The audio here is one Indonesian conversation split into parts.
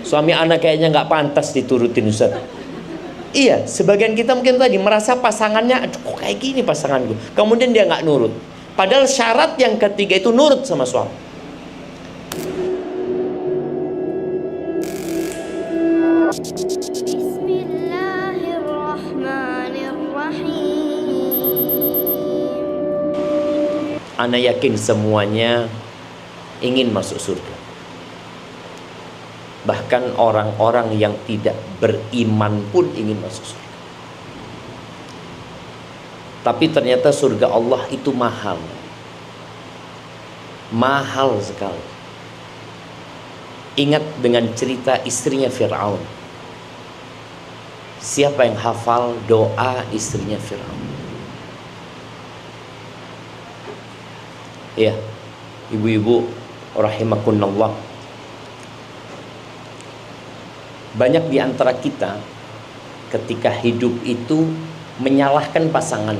Suami anak kayaknya nggak pantas diturutin Ustaz. Iya, sebagian kita mungkin tadi merasa pasangannya, aduh kok kayak gini pasanganku. Kemudian dia nggak nurut. Padahal syarat yang ketiga itu nurut sama suami. Bismillahirrahmanirrahim. Ana yakin semuanya ingin masuk surga. Bahkan orang-orang yang tidak beriman pun ingin masuk surga. Tapi ternyata surga Allah itu mahal. Mahal sekali. Ingat dengan cerita istrinya Fir'aun. Siapa yang hafal doa istrinya Fir'aun? Ya, ibu-ibu rahimakunallah. Banyak di antara kita ketika hidup itu menyalahkan pasangan.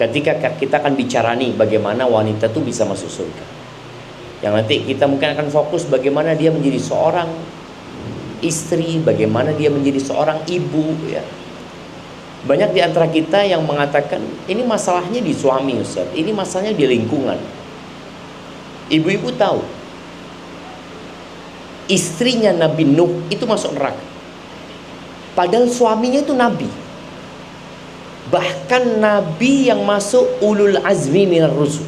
Ketika kita akan bicara nih bagaimana wanita tuh bisa masuk surga. Yang nanti kita mungkin akan fokus bagaimana dia menjadi seorang istri, bagaimana dia menjadi seorang ibu ya. Banyak di antara kita yang mengatakan ini masalahnya di suami Ustaz, ini masalahnya di lingkungan. Ibu-ibu tahu istrinya Nabi Nuh itu masuk neraka. Padahal suaminya itu nabi. Bahkan nabi yang masuk ulul azmi minar rusul.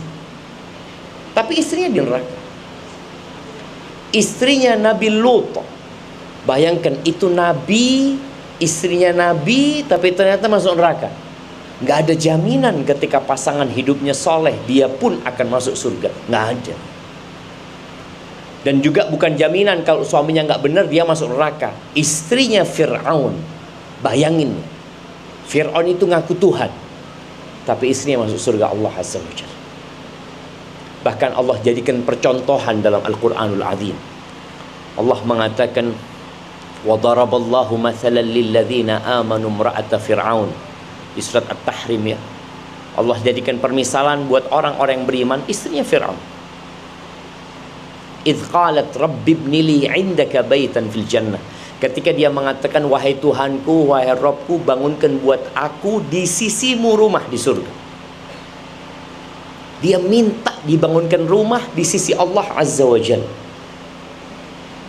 Tapi istrinya di neraka. Istrinya Nabi Lut. Bayangkan itu nabi, istrinya nabi, tapi ternyata masuk neraka. Nggak ada jaminan ketika pasangan hidupnya soleh dia pun akan masuk surga. Nggak ada. Dan juga bukan jaminan kalau suaminya nggak benar dia masuk neraka. Istrinya Fir'aun, bayangin, Fir'aun itu ngaku Tuhan, tapi istrinya masuk surga Allah Azza wa Jalla. Bahkan Allah jadikan percontohan dalam Al-Quranul Azim. Allah mengatakan, وَضَرَبَ اللَّهُ مَثَلًا لِلَّذِينَ آمَنُوا امْرَأَةَ فِرْعَوْنَ di surat At-Tahrim ya. Allah jadikan permisalan buat orang-orang yang beriman, istrinya Fir'aun. إِذْ قَالَتْ رَبِّ ابْنِ لِي عِنْدَكَ بَيْتًا فِي الْجَنَّةِ ketika dia mengatakan, wahai Tuhanku, wahai Rabbku, bangunkan buat aku di sisimu rumah di surga. Dia minta dibangunkan rumah di sisi Allah Azza wa Jalla.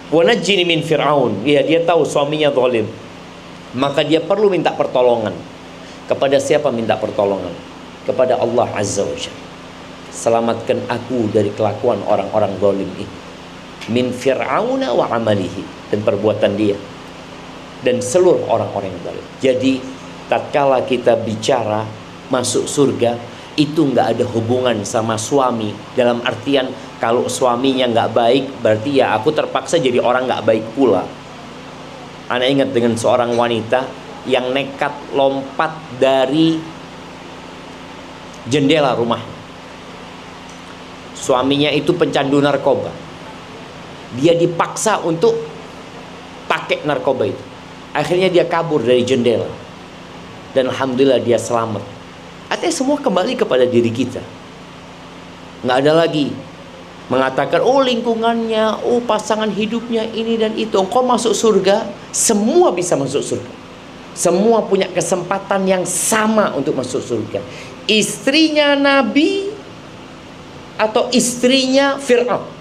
Wa najjini min Fir'aun. Ya, dia tahu suaminya zalim, maka dia perlu minta pertolongan. Kepada siapa minta pertolongan? Kepada Allah Azza wa Jalla. Selamatkan aku dari kelakuan orang-orang zalim ini. Min Fir'auna wa amalihi, dan perbuatan dia dan seluruh orang-orang yang zalim. Jadi tatkala kita bicara masuk surga itu nggak ada hubungan sama suami, dalam artian kalau suaminya nggak baik berarti ya aku terpaksa jadi orang nggak baik pula. Ana ingat dengan seorang wanita yang nekat lompat dari jendela rumah. Suaminya itu pecandu narkoba. Dia dipaksa untuk pakai narkoba itu. Akhirnya dia kabur dari jendela. Dan alhamdulillah dia selamat. Artinya semua kembali kepada diri kita. Nggak ada lagi mengatakan, oh lingkungannya, oh pasangan hidupnya ini dan itu. Engkau masuk surga, semua bisa masuk surga. Semua punya kesempatan yang sama untuk masuk surga. Istrinya Nabi atau istrinya Fir'aun.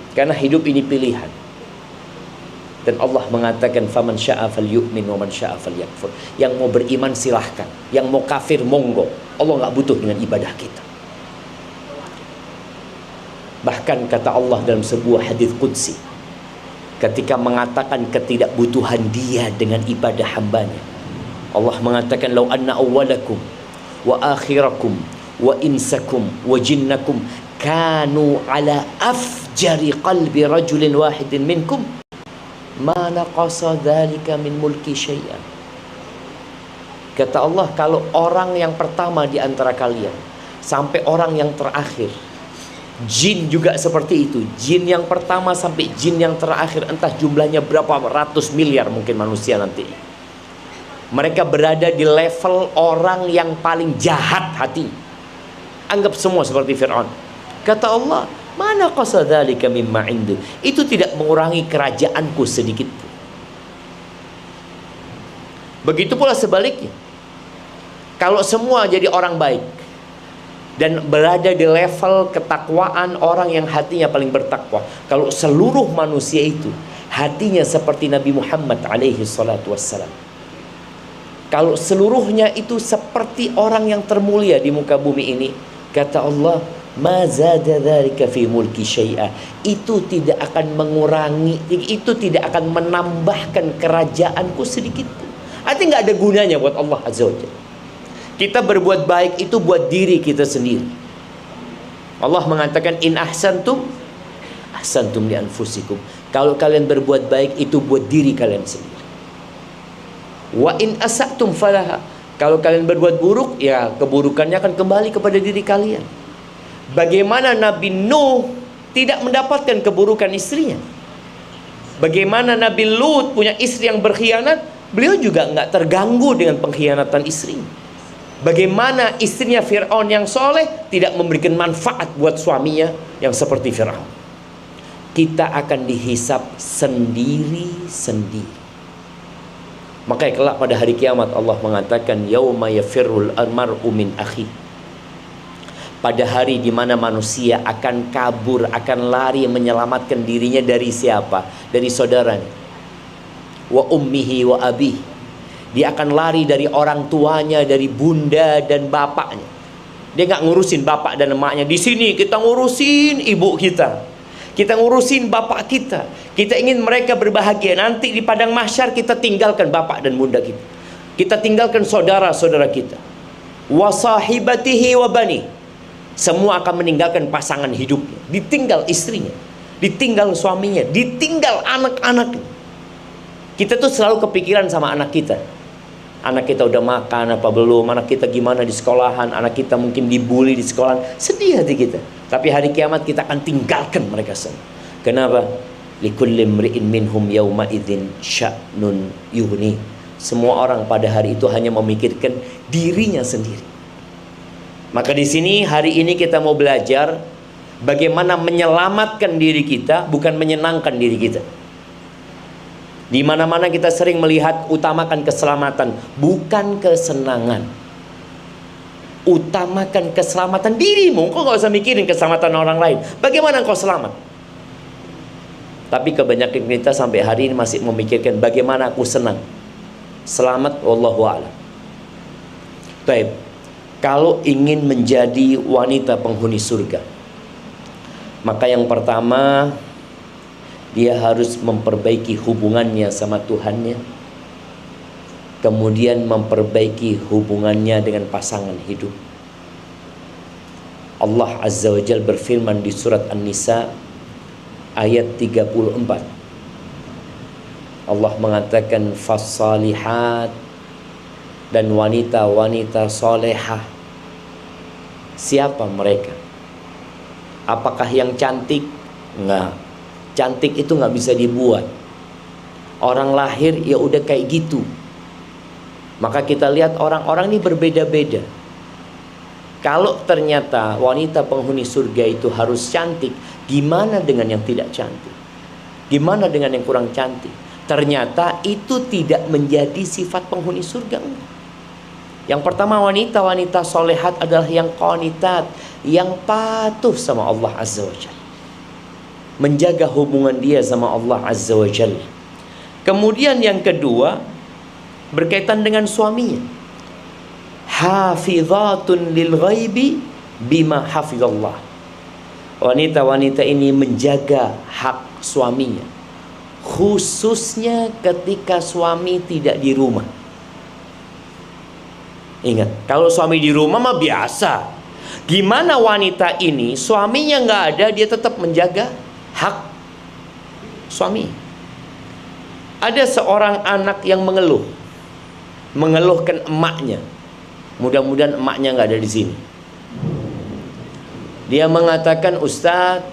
Karena hidup ini pilihan. Dan Allah mengatakan, faman syaa falyu'min wa man syaa falyakfur. Yang mau beriman silahkan, yang mau kafir monggo. Allah nggak butuh dengan ibadah kita. Bahkan kata Allah dalam sebuah hadis qudsi, ketika mengatakan ketidakbutuhan dia dengan ibadah hambanya, Allah mengatakan, lau anna awwalakum wa akhirakum wa insakum wa jinnakum kanu ala afjari qalbi rajulin wahidin minkum ma naqasa dzalika min mulki syai'an. Kata Allah, kalau orang yang pertama di antara kalian sampai orang yang terakhir, jin juga seperti itu, jin yang pertama sampai jin yang terakhir, entah jumlahnya berapa ratus miliar mungkin manusia nanti, mereka berada di level orang yang paling jahat hati. Anggap semua seperti Fir'aun. Kata Allah, mana qasadzalika mimma indu. Itu tidak mengurangi kerajaanku sedikit pun. Begitu pula sebaliknya. Kalau semua jadi orang baik dan berada di level ketakwaan orang yang hatinya paling bertakwa, kalau seluruh manusia itu hatinya seperti Nabi Muhammad alaihi salatu wassalam, kalau seluruhnya itu seperti orang yang termulia di muka bumi ini, kata Allah, ma zada dzalika fi mulki syai'a. Itu tidak akan mengurangi, itu tidak akan menambahkan kerajaanku sedikit pun. Artinya nggak ada gunanya buat Allah Azza wa Jalla. Kita berbuat baik itu buat diri kita sendiri. Allah mengatakan, in ahsantum ahsantum li anfusikum. Kalau kalian berbuat baik itu buat diri kalian sendiri. Wa in asatum falaha. Kalau kalian berbuat buruk, ya keburukannya akan kembali kepada diri kalian. Bagaimana Nabi Nuh tidak mendapatkan keburukan istrinya? Bagaimana Nabi Lut punya istri yang berkhianat, beliau juga nggak terganggu dengan pengkhianatan istrinya. Bagaimana istrinya Fir'aun yang soleh tidak memberikan manfaat buat suaminya yang seperti Fir'aun. Kita akan dihisap sendiri-sendiri. Makanya kelak pada hari kiamat Allah mengatakan, yauma yafirrul mar'u min akhi. Pada hari di mana manusia akan kabur, akan lari menyelamatkan dirinya dari siapa? Dari saudaranya. Wa ummihi wa abih. Dia akan lari dari orang tuanya, dari bunda dan bapaknya. Dia nggak ngurusin bapak dan emaknya. Di sini kita ngurusin ibu kita, kita ngurusin bapak kita. Kita ingin mereka berbahagia. Nanti di padang mahsyar kita tinggalkan bapak dan bunda kita. Kita tinggalkan saudara-saudara kita. Wa sahibatihi wa bani. Semua akan meninggalkan pasangan hidupnya. Ditinggal istrinya, ditinggal suaminya, ditinggal anak-anaknya. Kita tuh selalu kepikiran sama anak kita. Anak kita udah makan apa belum, anak kita gimana di sekolahan, anak kita mungkin dibully di sekolahan. Sedih hati kita. Tapi hari kiamat kita akan tinggalkan mereka semua. Kenapa? Likulli imri'in minhum yawma idzin sya'nun yughni. Semua orang pada hari itu hanya memikirkan dirinya sendiri. Maka di sini hari ini kita mau belajar bagaimana menyelamatkan diri kita, bukan menyenangkan diri kita. Di mana-mana kita sering melihat utamakan keselamatan, bukan kesenangan. Utamakan keselamatan dirimu. Kau nggak usah mikirin keselamatan orang lain. Bagaimana kau selamat? Tapi kebanyakan kita sampai hari ini masih memikirkan bagaimana aku senang. Selamat, wallahu a'lam. Baik. Kalau ingin menjadi wanita penghuni surga, maka yang pertama, dia harus memperbaiki hubungannya sama Tuhannya. Kemudian memperbaiki hubungannya dengan pasangan hidup. Allah Azza wa Jalla berfirman di surat An-Nisa ayat 34. Allah mengatakan fas-salihat, dan wanita-wanita solehah. Siapa mereka? Apakah yang cantik? Enggak. Cantik itu nggak bisa dibuat. Orang lahir ya udah kayak gitu. Maka kita lihat orang-orang ini berbeda-beda. Kalau ternyata wanita penghuni surga itu harus cantik, gimana dengan yang tidak cantik? Gimana dengan yang kurang cantik? Ternyata itu tidak menjadi sifat penghuni surga. Yang pertama, wanita-wanita solehat adalah yang qanitat, yang patuh sama Allah Azza wa Jalla, menjaga hubungan dia sama Allah Azza wa Jalla. Kemudian yang kedua, berkaitan dengan suaminya. Hafizatun lil ghaibi bima hafizallah. Wanita-wanita ini menjaga hak suaminya, khususnya ketika suami tidak di rumah. Ingat, kalau suami di rumah mah biasa. Gimana wanita ini suaminya nggak ada, dia tetap menjaga hak suami. Ada seorang anak yang mengeluhkan emaknya. Mudah-mudahan emaknya nggak ada di sini. Dia mengatakan, Ustadz,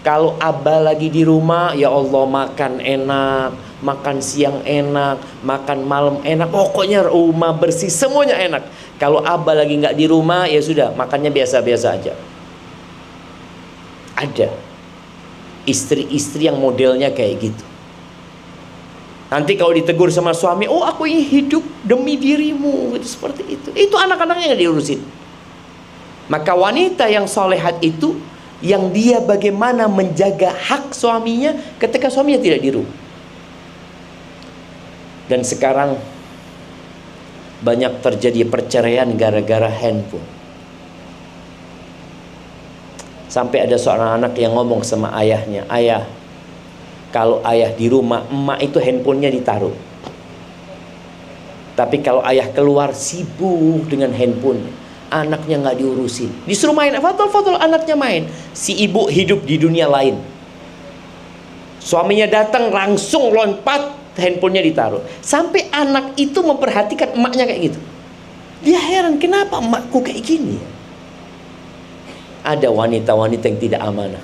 kalau abah lagi di rumah, ya Allah makan enak, makan siang enak, makan malam enak, pokoknya rumah bersih, semuanya enak. Kalau abah lagi nggak di rumah, ya sudah, makannya biasa-biasa aja. Ada istri-istri yang modelnya kayak gitu. Nanti kalau ditegur sama suami, oh aku ingin hidup demi dirimu, gitu, seperti itu. Itu anak-anaknya nggak diurusin. Maka wanita yang solehat itu, yang dia bagaimana menjaga hak suaminya ketika suaminya tidak di rumah. Dan sekarang banyak terjadi perceraian gara-gara handphone. Sampai ada seorang anak yang ngomong sama ayahnya, ayah, kalau ayah di rumah, emak itu handphonenya ditaruh. Tapi kalau ayah keluar sibuk dengan handphone, anaknya nggak diurusin. Disuruh main, fadol anaknya main. Si ibu hidup di dunia lain. Suaminya datang langsung lompat, handphonenya ditaruh. Sampai anak itu memperhatikan emaknya kayak gitu. Dia heran, kenapa emakku kayak gini? Ada wanita-wanita yang tidak amanah.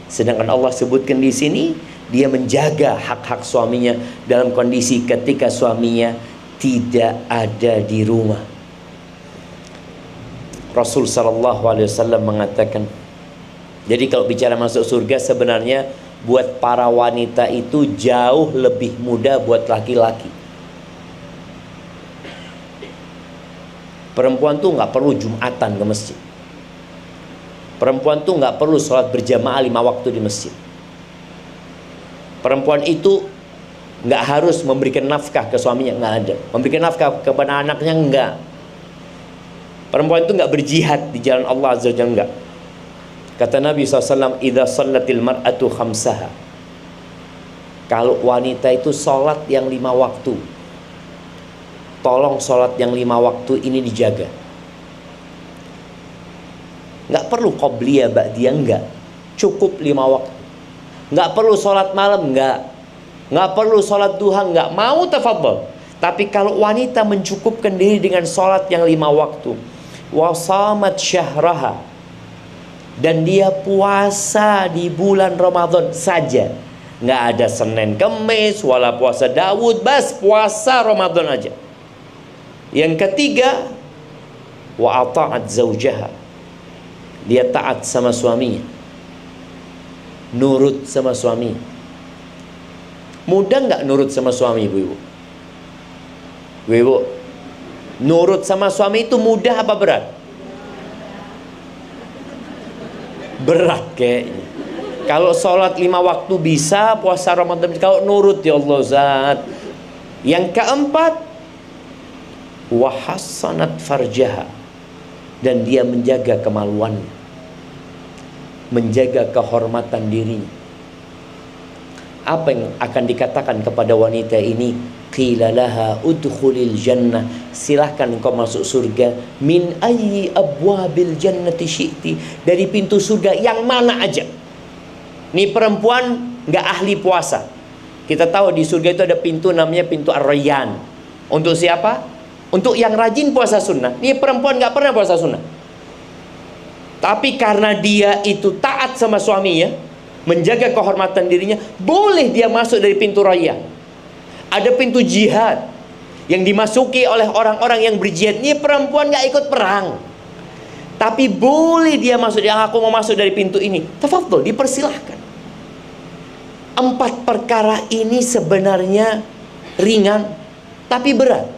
Sedangkan Allah sebutkan di sini, dia menjaga hak-hak suaminya dalam kondisi ketika suaminya tidak ada di rumah. Rasul sallallahu alaihi wasallam mengatakan, jadi kalau bicara masuk surga sebenarnya buat para wanita itu jauh lebih mudah buat laki-laki. Perempuan tuh nggak perlu Jumatan ke masjid. Perempuan tuh nggak perlu sholat berjamaah 5 waktu di masjid. Perempuan itu nggak harus memberikan nafkah ke suaminya, nggak ada. Memberikan nafkah kepada anaknya, nggak. Perempuan itu nggak berjihad di jalan Allah Azza wa Jalla, nggak. Kata Nabi SAW, idza shallatil mar'atu khamsaha. Kalau wanita itu sholat yang 5 waktu, tolong sholat yang 5 waktu ini dijaga. Nggak perlu qobliyah ba'diyah, nggak. Cukup 5 waktu. Nggak perlu sholat malam, nggak perlu sholat duha, nggak. Mau tafadhol. Tapi kalau wanita mencukupkan diri dengan sholat yang 5 waktu, wasamat syahraha, dan dia puasa di bulan Ramadan saja, nggak ada Senin Kemis wala puasa Daud, bas puasa Ramadan aja. Yang ketiga, wa ata'at zaujaha, dia taat sama suaminya, nurut sama suami. Mudah nggak nurut sama suami, ibu-ibu? Ibu, nurut sama suami itu mudah apa berat? Berat kayaknya. Kalau sholat 5 waktu bisa, puasa Ramadan, kalau nurut ya Allah Zat. Yang keempat, wahassanat farjaha, dan dia menjaga kemaluannya, menjaga kehormatan dirinya. Apa yang akan dikatakan kepada wanita ini? Qila laha udkhulil jannah, silahkan engkau masuk surga. Min ayyi abwabil jannati syi'ti, dari pintu surga yang mana aja. Nih perempuan nggak ahli puasa. Kita tahu di surga itu ada pintu namanya pintu Ar-Rayyan. Untuk siapa? Untuk yang rajin puasa sunnah. Nih perempuan nggak pernah puasa sunnah, tapi karena dia itu taat sama suaminya, menjaga kehormatan dirinya, boleh dia masuk dari pintu Rayyan. Ada pintu jihad yang dimasuki oleh orang-orang yang berjihad. Ini perempuan gak ikut perang, tapi boleh dia masuk. Yang aku mau masuk dari pintu ini, tafadhol, dipersilahkan. 4 perkara ini sebenarnya ringan, tapi berat.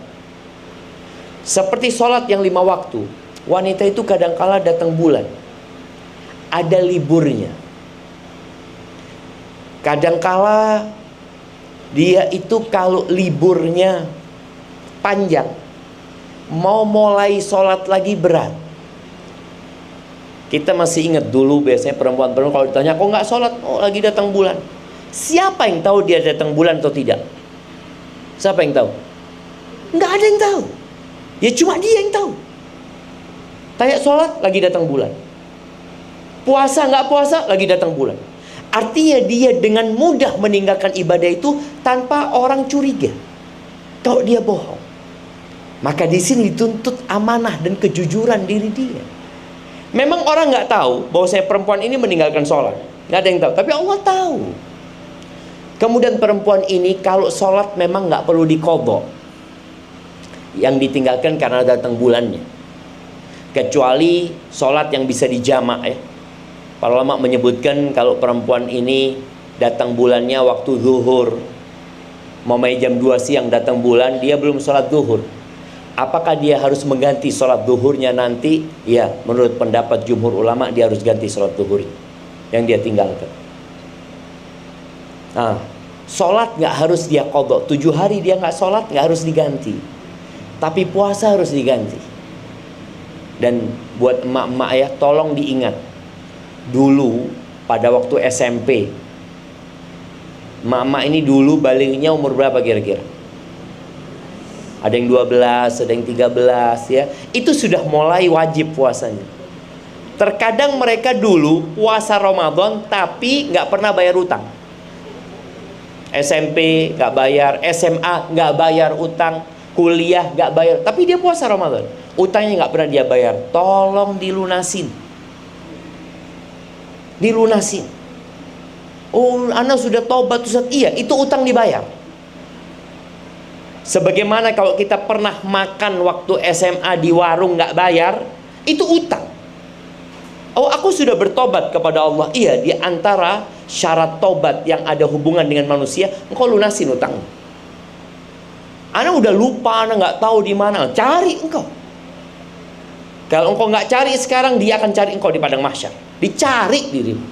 Seperti sholat yang 5 waktu. Wanita itu kadangkala datang bulan, ada liburnya. Kadangkala dia itu kalau liburnya panjang, mau mulai sholat lagi berat. Kita masih ingat dulu biasanya perempuan-perempuan kalau ditanya, kok nggak sholat? Oh lagi datang bulan. Siapa yang tahu dia datang bulan atau tidak? Siapa yang tahu? Nggak ada yang tahu. Ya cuma dia yang tahu. Tanya sholat, lagi datang bulan. Puasa nggak puasa, lagi datang bulan. Artinya dia dengan mudah meninggalkan ibadah itu tanpa orang curiga kalau dia bohong. Maka di sini dituntut amanah dan kejujuran diri dia. Memang orang nggak tahu bahwa saya perempuan ini meninggalkan sholat, nggak ada yang tahu. Tapi Allah tahu. Kemudian perempuan ini kalau sholat memang nggak perlu diqadha, yang ditinggalkan karena datang bulannya. Kecuali sholat yang bisa dijamak ya. Para ulama menyebutkan kalau perempuan ini datang bulannya waktu zuhur, mamai jam 2 siang datang bulan, dia belum sholat zuhur, apakah dia harus mengganti sholat zuhurnya nanti? Ya, menurut pendapat jumhur ulama dia harus ganti sholat zuhur yang dia tinggalkan. Nah, sholat nggak harus dia qadha. 7 hari dia nggak sholat nggak harus diganti, tapi puasa harus diganti. Dan buat emak-emak ya, tolong diingat, dulu pada waktu SMP, emak-emak ini dulu baliknya umur berapa kira-kira? Ada yang 12, ada yang 13 ya. Itu sudah mulai wajib puasanya. Terkadang mereka dulu puasa Ramadan tapi nggak pernah bayar utang. SMP nggak bayar, SMA nggak bayar utang, kuliah nggak bayar, tapi dia puasa Ramadan. Utangnya nggak pernah dia bayar. Tolong dilunasin. Dilunasin. Oh, anak sudah taubat Ustaz. Iya, itu utang dibayar. Sebagaimana kalau kita pernah makan waktu SMA di warung nggak bayar, itu utang. Oh, aku sudah bertobat kepada Allah. Iya, di antara syarat tobat yang ada hubungan dengan manusia, engkau lunasin utang. Anak udah lupa, anak nggak tahu di mana. Cari engkau. Kalau engkau nggak cari sekarang, dia akan cari engkau di padang mahsyar. Dicari dirimu.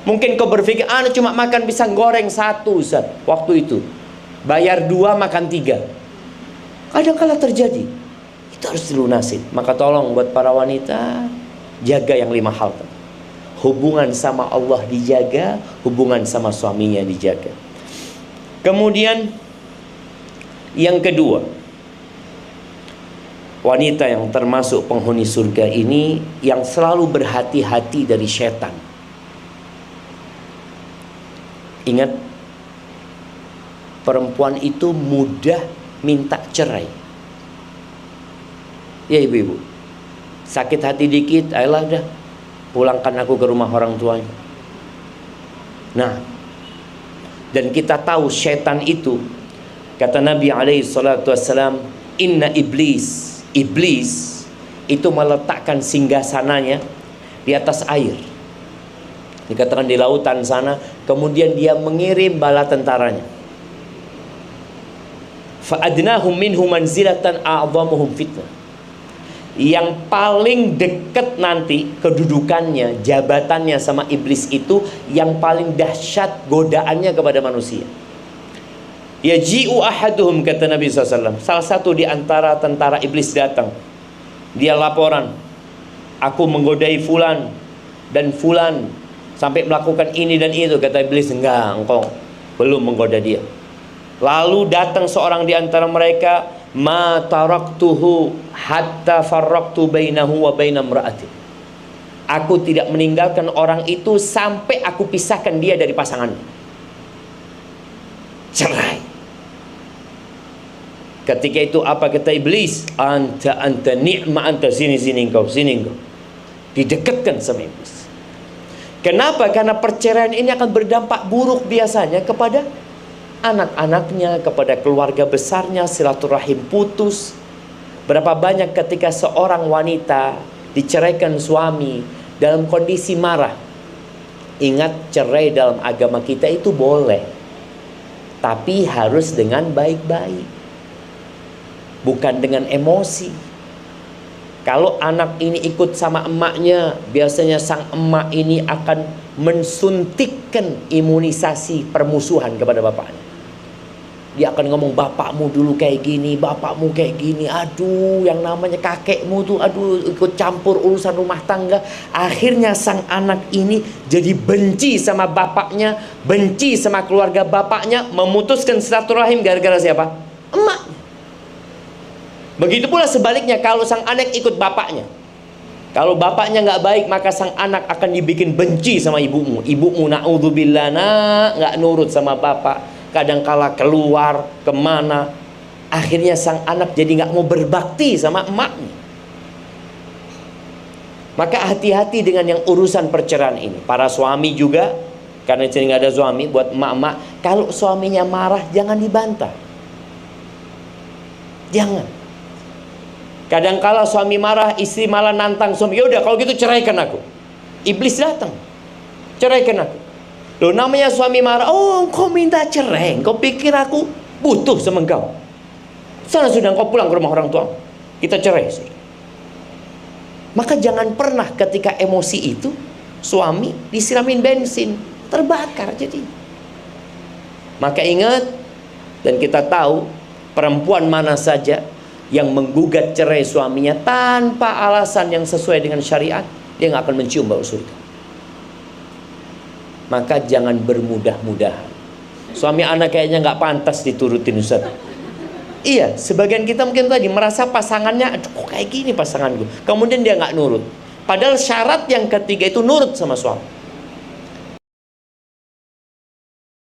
Mungkin kau berpikir, anak cuma makan pisang goreng 1 Ustaz waktu itu, bayar 2 makan 3. Kadang-kala terjadi. Itu harus dilunasin. Maka tolong buat para wanita, jaga yang 5 hal. Hubungan sama Allah dijaga, hubungan sama suaminya dijaga. Kemudian yang kedua, wanita yang termasuk penghuni surga ini yang selalu berhati-hati dari setan. Ingat, perempuan itu mudah minta cerai. Ya ibu-ibu, sakit hati dikit, ayolah dah, pulangkan aku ke rumah orang tuanya. Nah, dan kita tahu setan itu, kata Nabi SAW, inna iblis itu meletakkan singgasananya di atas air, dikatakan di lautan sana. Kemudian dia mengirim bala tentaranya. Fa'adnahum minhu manzilatan a'dhamuhum fitnah. Yang paling dekat nanti kedudukannya, jabatannya sama iblis itu, yang paling dahsyat godaannya kepada manusia. Yaji'u ahaduhum, kata Nabi SAW, salah satu di antara tentara iblis datang. Dia laporan, aku menggodai fulan dan fulan sampai melakukan ini dan itu. Kata iblis, enggak, engkau belum menggoda dia. Lalu datang seorang di antara mereka, ma taraktuhu hatta farraqtu bainahu wa baina imra'ati. Aku tidak meninggalkan orang itu sampai aku pisahkan dia dari pasangannya. Cerai. Ketika itu apa kata iblis? Anta ni'ma anta, sini engkau. Didekatkan sama iblis. Kenapa? Karena perceraian ini akan berdampak buruk biasanya kepada anak-anaknya, kepada keluarga besarnya, silaturahim putus. Berapa banyak ketika seorang wanita diceraikan suami dalam kondisi marah. Ingat, cerai dalam agama kita itu boleh, tapi harus dengan baik-baik, bukan dengan emosi. Kalau anak ini ikut sama emaknya, biasanya sang emak ini akan mensuntikkan imunisasi permusuhan kepada bapaknya. Dia akan ngomong, bapakmu dulu kayak gini, bapakmu kayak gini. Aduh, yang namanya kakekmu tuh, aduh, ikut campur urusan rumah tangga. Akhirnya sang anak ini jadi benci sama bapaknya, benci sama keluarga bapaknya, memutuskan silaturahim gara-gara siapa? Emak. Begitu pula sebaliknya, kalau sang anak ikut bapaknya. Kalau bapaknya nggak baik, maka sang anak akan dibikin benci sama ibumu. Ibumu na'udzubillah, nggak nurut sama bapak. Kadangkala keluar kemana, akhirnya sang anak jadi nggak mau berbakti sama emaknya. Maka hati-hati dengan yang urusan perceraian ini. Para suami juga, karena di sini nggak ada suami, buat emak-emak, kalau suaminya marah jangan dibantah. Jangan. Kadangkala suami marah, istri malah nantang suami, ya udah kalau gitu ceraikan aku. Iblis datang, ceraikan aku. Loh, namanya suami marah, oh engkau minta cerai, engkau pikir aku butuh sama engkau. Sana sudah, engkau pulang ke rumah orang tua, kita cerai. Maka jangan pernah ketika emosi itu suami disiramin bensin, terbakar jadi. Maka ingat, dan kita tahu perempuan mana saja yang menggugat cerai suaminya tanpa alasan yang sesuai dengan syariat, dia nggak akan mencium bau surga. Maka jangan bermudah-mudahan. Suami anak kayaknya nggak pantas diturutin, Ustaz. Iya, sebagian kita mungkin tadi merasa pasangannya, aduh kok kayak gini pasanganku, kemudian dia nggak nurut. Padahal syarat yang ketiga itu nurut sama suami.